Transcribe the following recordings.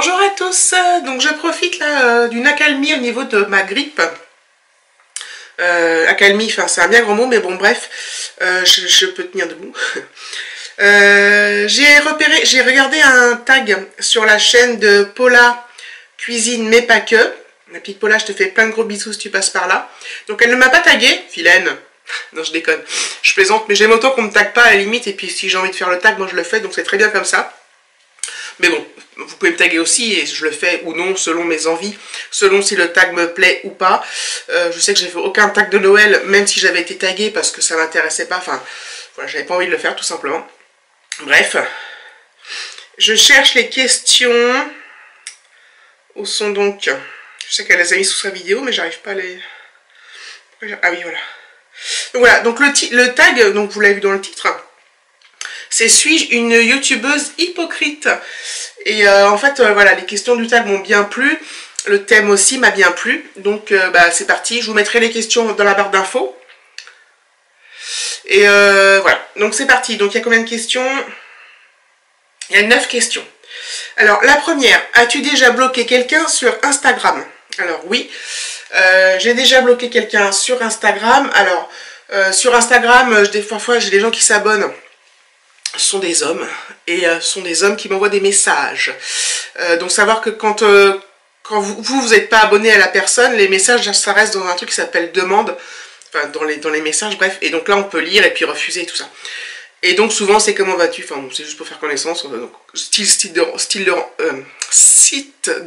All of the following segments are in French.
Bonjour à tous, donc je profite là d'une accalmie au niveau de ma grippe. Accalmie, enfin c'est un bien grand mot, mais bon bref, je peux tenir debout. J'ai regardé un tag sur la chaîne de Paula Cuisine, mais pas que. Ma petite Paula, je te fais plein de gros bisous si tu passes par là. Donc elle ne m'a pas tagué, vilaine. Non, je déconne, je plaisante, mais j'aime autant qu'on me tague pas à la limite, et puis si j'ai envie de faire le tag, moi je le fais, donc c'est très bien comme ça. Mais bon, vous pouvez me taguer aussi et je le fais ou non selon mes envies, selon si le tag me plaît ou pas. Je sais que j'ai fait aucun tag de Noël, même si j'avais été taguée parce que ça m'intéressait pas. Enfin, voilà, j'avais pas envie de le faire tout simplement. Bref, je cherche les questions. Où sont donc? Je sais qu'elle les a mis sous sa vidéo, mais j'arrive pas à les... Ah oui, voilà. Donc voilà, donc le tag, donc vous l'avez vu dans le titre, c'est suis-je une youtubeuse hypocrite? Et en fait, voilà, les questions du tag m'ont bien plu. Le thème aussi m'a bien plu. Donc, bah, c'est parti. Je vous mettrai les questions dans la barre d'infos. Et voilà. Donc, c'est parti. Donc, il y a combien de questions? Il y a 9 questions. Alors, la première. As-tu déjà bloqué quelqu'un sur Instagram? Alors, oui. J'ai déjà bloqué quelqu'un sur Instagram. Alors, sur Instagram, parfois, j'ai des gens qui s'abonnent. Ce sont des hommes, et ce sont des hommes qui m'envoient des messages. Donc savoir que quand vous n'êtes pas abonné à la personne, les messages, ça reste dans un truc qui s'appelle demande, enfin dans les messages, bref, et donc là on peut lire et puis refuser et tout ça. Et donc souvent c'est comment vas-tu, enfin bon, c'est juste pour faire connaissance, donc, site de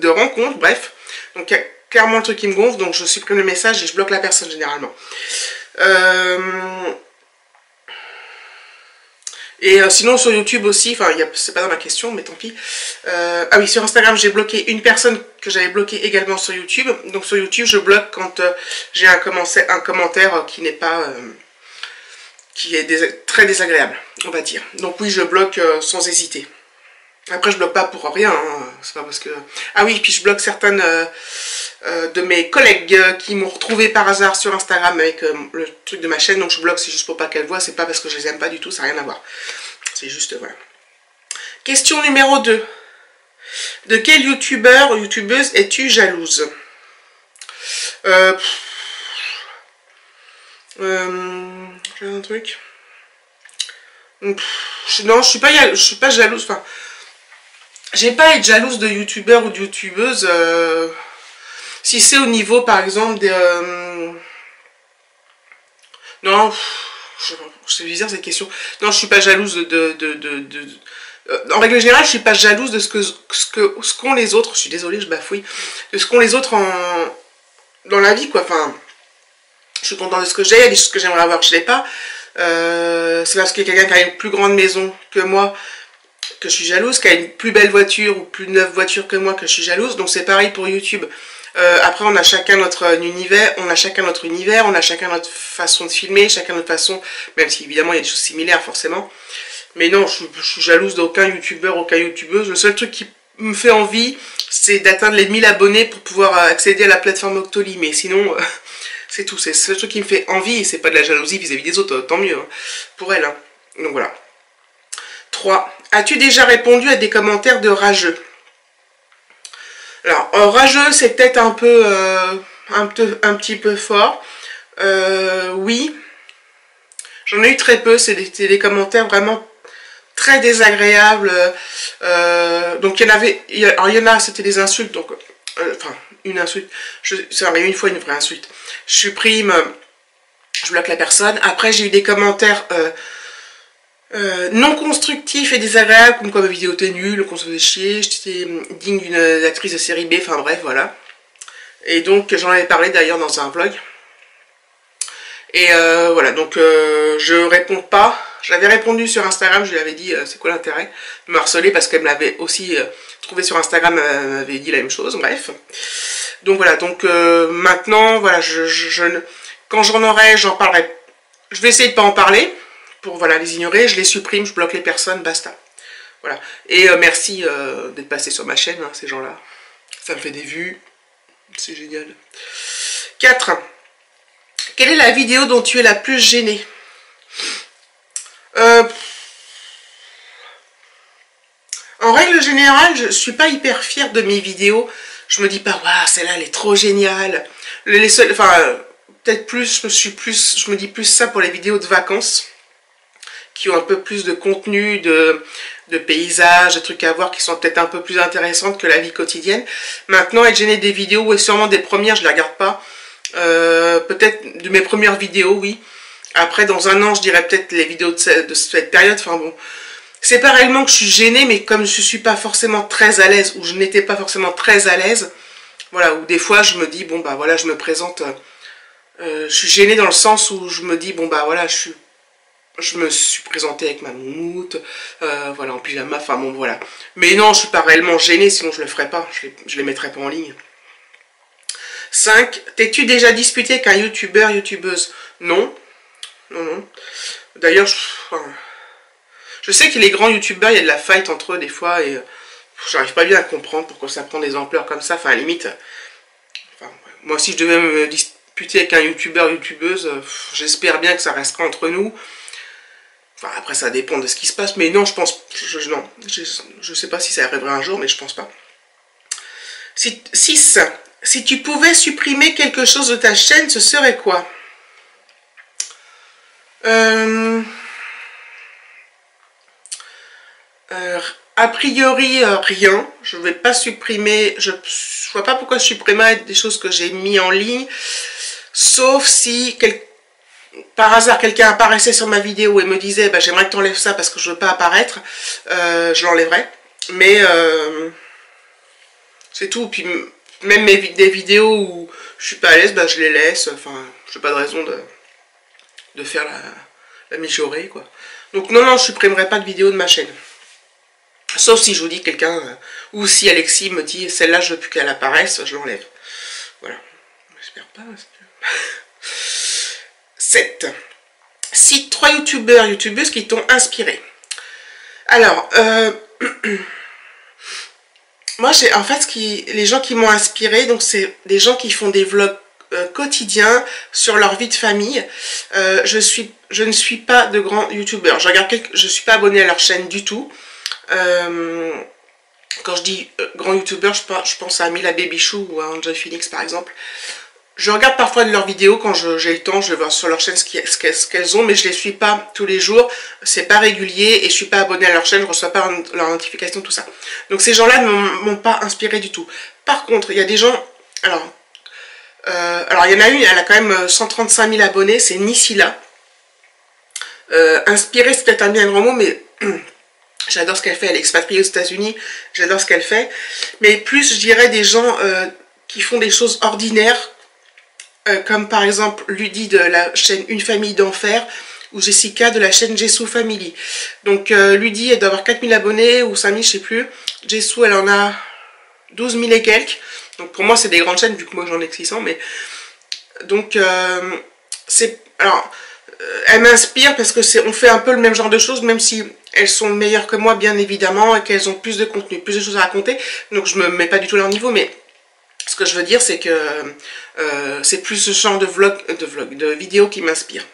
rencontre, bref. Donc il y a clairement le truc qui me gonfle, donc je supprime le message et je bloque la personne généralement. Et sinon sur YouTube aussi, enfin c'est pas dans ma question, mais tant pis. Ah oui, sur Instagram j'ai bloqué une personne que j'avais bloquée également sur YouTube. Donc sur YouTube je bloque quand j'ai un commentaire qui n'est pas... qui est très désagréable, on va dire. Donc oui, je bloque sans hésiter. Après je bloque pas pour rien, hein. C'est pas parce que... Ah oui, puis je bloque certaines de mes collègues qui m'ont retrouvé par hasard sur Instagram avec le truc de ma chaîne, donc je bloque, c'est juste pour pas qu'elles voient, c'est pas parce que je les aime pas du tout, ça n'a rien à voir. C'est juste, voilà. Question numéro 2. De quel youtubeur ou youtubeuse es-tu jalouse? J'ai un truc. Non, je suis pas jalouse, enfin... J'ai pas à être jalouse de youtubeur ou de youtubeuse. Si c'est au niveau, par exemple, des... Non, je vais dire cette question. Non, je suis pas jalouse en règle générale, je suis pas jalouse de ce qu'ont les autres. Je suis désolée, je bafouille. De ce qu'ont les autres dans la vie, quoi. Enfin, je suis contente de ce que j'ai. Il y a des choses que j'aimerais avoir que je n'ai pas. C'est parce qu'il y a quelqu'un qui a une plus grande maison que moi que je suis jalouse, qui a une plus belle voiture ou plus neuve voiture que moi que je suis jalouse. Donc c'est pareil pour YouTube. Après on a chacun notre univers, on a chacun notre façon de filmer, chacun notre façon, même si évidemment il y a des choses similaires forcément. Mais non, je suis jalouse d'aucun youtubeur, aucun youtubeuse. Le seul truc qui me fait envie, c'est d'atteindre les 1000 abonnés pour pouvoir accéder à la plateforme Octoly. Mais sinon, c'est tout. C'est le seul truc qui me fait envie, et c'est pas de la jalousie vis-à-vis des autres, tant mieux hein, pour elle. Hein. Donc voilà. 3. As-tu déjà répondu à des commentaires de rageux? Alors, rageux, c'est peut-être un petit peu fort. Oui. J'en ai eu très peu. C'est des commentaires vraiment très désagréables. Donc, il y en a, c'était des insultes. Donc, enfin, une insulte. Ça m'est une fois une vraie insulte. Je supprime, je bloque la personne. Après, j'ai eu des commentaires... non constructif et désagréable, comme quoi ma vidéo était nulle, qu'on se faisait chier, j'étais digne d'une actrice de série B, enfin bref, voilà. Et donc j'en avais parlé d'ailleurs dans un vlog. Et voilà, donc je réponds pas. J'avais répondu sur Instagram, je lui avais dit c'est quoi l'intérêt de me harceler, parce qu'elle me l'avait aussi trouvé sur Instagram, elle m'avait dit la même chose, bref. Donc voilà, donc maintenant, voilà, quand j'en aurai, j'en parlerai. Je vais essayer de pas en parler. Pour voilà, les ignorer, je les supprime, je bloque les personnes, basta. Voilà. Et merci d'être passé sur ma chaîne, hein, ces gens-là. Ça me fait des vues. C'est génial. 4. Quelle est la vidéo dont tu es la plus gênée? En règle général, je suis pas hyper fière de mes vidéos. Je me dis pas, waouh, celle-là, elle est trop géniale. Les seuls, enfin, peut-être plus, je me dis plus ça pour les vidéos de vacances, qui ont un peu plus de contenu, de paysages, de trucs à voir, qui sont peut-être un peu plus intéressantes que la vie quotidienne. Maintenant, être gênée des vidéos, et sûrement des premières, je les regarde pas. Peut-être de mes premières vidéos, oui. Après, dans un an, je dirais peut-être les vidéos de cette période. Enfin bon, c'est pas réellement que je suis gênée, mais comme je suis pas forcément très à l'aise, ou je n'étais pas forcément très à l'aise, voilà, ou des fois je me dis, bon bah voilà, je me présente, je suis gênée dans le sens où je me dis, bon bah voilà, je me suis présentée avec ma moumoute, voilà, en pyjama, enfin bon voilà. Mais non, je suis pas réellement gênée, sinon je le ferais pas, je les mettrais pas en ligne. 5. T'es-tu déjà disputé avec un youtubeur, youtubeuse? Non. Non, non. D'ailleurs, je sais que les grands youtubeurs, il y a de la fight entre eux des fois, et j'arrive pas bien à comprendre pourquoi ça prend des ampleurs comme ça, enfin à la limite. Enfin, moi si je devais me disputer avec un youtubeur, youtubeuse, j'espère bien que ça restera entre nous. Enfin après ça dépend de ce qui se passe, mais non, je pense, non, je sais pas si ça arrivera un jour, mais je pense pas. 6. Si tu pouvais supprimer quelque chose de ta chaîne, ce serait quoi? A priori, rien. Je ne vais pas supprimer. Je vois pas pourquoi je supprimerais des choses que j'ai mis en ligne. Sauf si, par hasard, quelqu'un apparaissait sur ma vidéo et me disait bah, j'aimerais que tu enlèves ça parce que je ne veux pas apparaître. Je l'enlèverais. Mais c'est tout. Puis même des vidéos où je suis pas à l'aise, bah, je les laisse. Enfin, je n'ai pas de raison de faire la mijaurée, quoi. Donc non, non, je supprimerai pas de vidéo de ma chaîne. Sauf si je vous dis quelqu'un, ou si Alexis me dit celle-là je veux plus qu'elle apparaisse, je l'enlève. Voilà. J'espère pas. 7. Cite 3 youtubeurs, youtubeuses qui t'ont inspiré. Alors, moi j'ai en fait les gens qui m'ont inspiré, donc c'est des gens qui font des vlogs quotidiens sur leur vie de famille. Je ne suis pas de grands youtubeurs. Je suis pas abonnée à leur chaîne du tout. Quand je dis grand youtubeur, je pense à Mila Babychou ou à Angel Phoenix par exemple. Je regarde parfois de leurs vidéos quand j'ai le temps, je vais voir sur leur chaîne ce qu'elles ont, mais je les suis pas tous les jours, c'est pas régulier et je suis pas abonnée à leur chaîne, je reçois pas leur notification, tout ça. Donc ces gens-là ne m'ont pas inspiré du tout. Par contre, il y a des gens, alors il y en a une, elle a quand même 135 000 abonnés, c'est Nisila. Inspirée, c'est peut-être un bien grand mot, mais j'adore ce qu'elle fait, elle est expatriée aux États-Unis, j'adore ce qu'elle fait. Mais plus, je dirais, des gens qui font des choses ordinaires, comme par exemple Ludie de la chaîne Une famille d'enfer, ou Jessica de la chaîne Jessou Family. Donc Ludie, elle doit avoir 4000 abonnés, ou 5000, je sais plus. Jessou, elle en a 12 000 et quelques. Donc pour moi, c'est des grandes chaînes, vu que moi j'en ai que 600, mais... Donc, alors, elle m'inspire parce que on fait un peu le même genre de choses, même si elles sont meilleures que moi, bien évidemment, et qu'elles ont plus de contenu, plus de choses à raconter. Donc je me mets pas du tout à leur niveau, mais ce que je veux dire, c'est que c'est plus ce genre de vidéos qui m'inspire.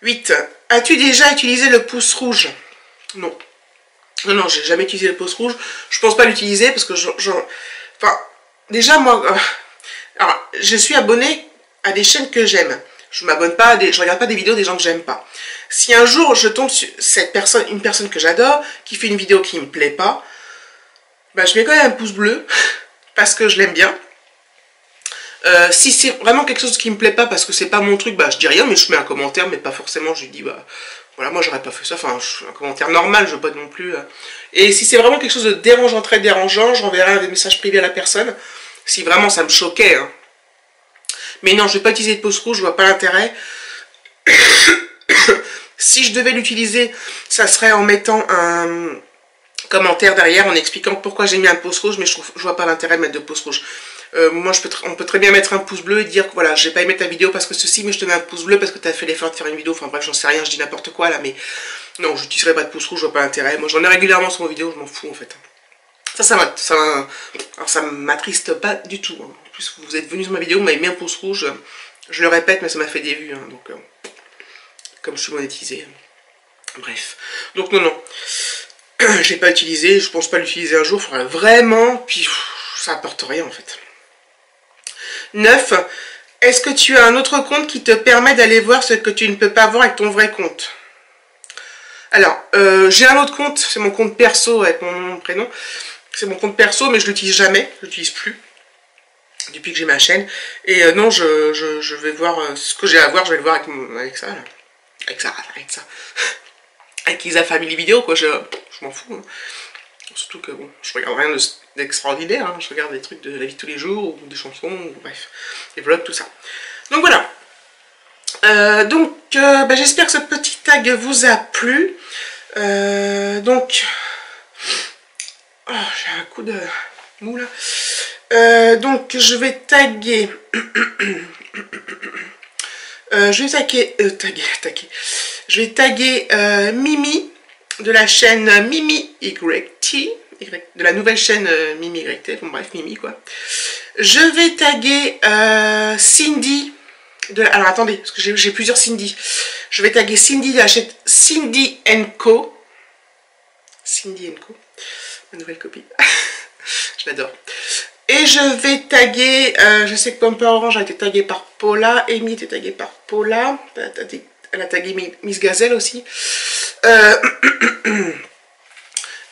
8. As-tu déjà utilisé le pouce rouge? Non. Non, non, j'ai jamais utilisé le pouce rouge. Je pense pas l'utiliser parce que enfin, déjà, moi... alors, je suis abonnée à des chaînes que j'aime. Je m'abonne pas, je regarde pas des vidéos des gens que j'aime pas. Si un jour je tombe sur une personne que j'adore, qui fait une vidéo qui me plaît pas, bah, je mets quand même un pouce bleu, parce que je l'aime bien. Si c'est vraiment quelque chose qui me plaît pas, parce que c'est pas mon truc, bah je dis rien, mais je mets un commentaire, mais pas forcément, je lui dis, bah voilà, moi j'aurais pas fait ça, enfin un commentaire normal, je veux pas non plus. Et si c'est vraiment quelque chose de dérangeant, très dérangeant, j'enverrai un message privé à la personne, si vraiment ça me choquait, hein. Mais non, je vais pas utiliser de pouce rouge, je vois pas l'intérêt. Si je devais l'utiliser, ça serait en mettant un commentaire derrière, en expliquant pourquoi j'ai mis un pouce rouge, mais je vois pas l'intérêt de mettre de pouce rouge. Moi, on peut très bien mettre un pouce bleu et dire que voilà, j'ai pas aimé ta vidéo parce que ceci, mais je te mets un pouce bleu parce que tu as fait l'effort de faire une vidéo. Enfin bref, j'en sais rien, je dis n'importe quoi là, mais non, je n'utiliserai pas de pouce rouge, je vois pas l'intérêt. Moi, j'en ai régulièrement sur vos vidéos, je m'en fous en fait. Ça m'attriste pas du tout. Hein. En plus, vous êtes venu sur ma vidéo, vous m'avez mis un pouce rouge. Je le répète, mais ça m'a fait des vues. Hein, donc, comme je suis monétisée. Bref. Donc, non, non. j'ai pas utilisé, je pense pas l'utiliser un jour, il faudrait vraiment, puis ça apporte rien en fait. 9. Est-ce que tu as un autre compte qui te permet d'aller voir ce que tu ne peux pas voir avec ton vrai compte? Alors, j'ai un autre compte, c'est mon compte perso avec mon nom, prénom. C'est mon compte perso, mais je l'utilise jamais, je l'utilise plus. Depuis que j'ai ma chaîne. Et non, je vais voir ce que j'ai à voir, je vais le voir avec ça. Là. Avec ça. Avec Isa Family Vidéo, quoi, je m'en fous. Hein. Surtout que, bon, je regarde rien d'extraordinaire, hein. Je regarde des trucs de la vie de tous les jours, ou des chansons, ou bref, des vlogs, tout ça. Donc voilà. J'espère que ce petit tag vous a plu. Donc, oh, j'ai un coup de mou là. Donc je vais taguer. Je vais taguer Mimi de la chaîne Mimi YT, de la nouvelle chaîne Mimi YT, bon bref Mimi quoi. Je vais taguer Cindy. Alors attendez, parce que j'ai plusieurs Cindy. Je vais taguer Cindy de la chaîne Cindy & Co. Cindy & Co. Ma nouvelle copine. Je l'adore. Et je vais taguer, je sais que Pomper Orange a été tagué par Paula, Amy a été taguée par Paula, elle a tagué Miss Gazelle aussi. Je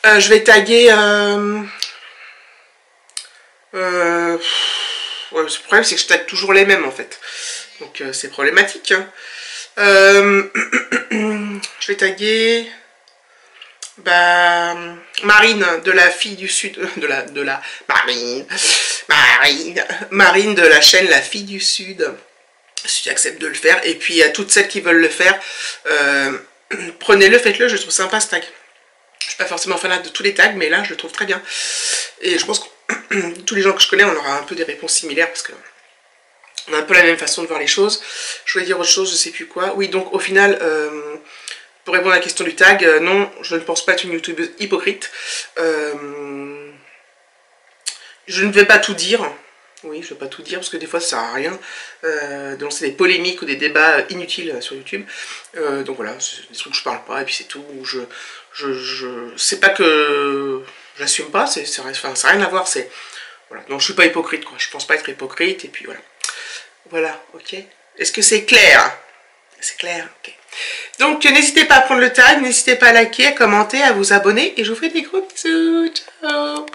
vais taguer... le problème c'est que je tague toujours les mêmes en fait. Donc c'est problématique. Hein. Je vais taguer... Marine de la fille du sud, Marine de la chaîne La Fille du Sud, si tu acceptes de le faire. Et puis à toutes celles qui veulent le faire, prenez-le, faites-le, je trouve sympa ce tag. Je suis pas forcément fan de tous les tags, mais là je le trouve très bien. Et je pense que tous les gens que je connais, on aura un peu des réponses similaires parce que on a un peu la même façon de voir les choses. Je voulais dire autre chose, je sais plus quoi. Oui, donc au final, pour répondre à la question du tag, non, je ne pense pas être une youtubeuse hypocrite. Je ne vais pas tout dire. Oui, je ne vais pas tout dire parce que des fois ça sert à rien de lancer des polémiques ou des débats inutiles sur YouTube. Donc voilà, c'est des trucs que je parle pas et puis c'est tout. C'est pas que j'assume pas, ça n'a rien à voir. Voilà, donc je suis pas hypocrite quoi. Je pense pas être hypocrite et puis voilà. Voilà, ok. Est-ce que c'est clair? C'est clair, ok. Donc n'hésitez pas à prendre le tag, n'hésitez pas à liker, à commenter, à vous abonner et je vous fais des gros bisous. Ciao.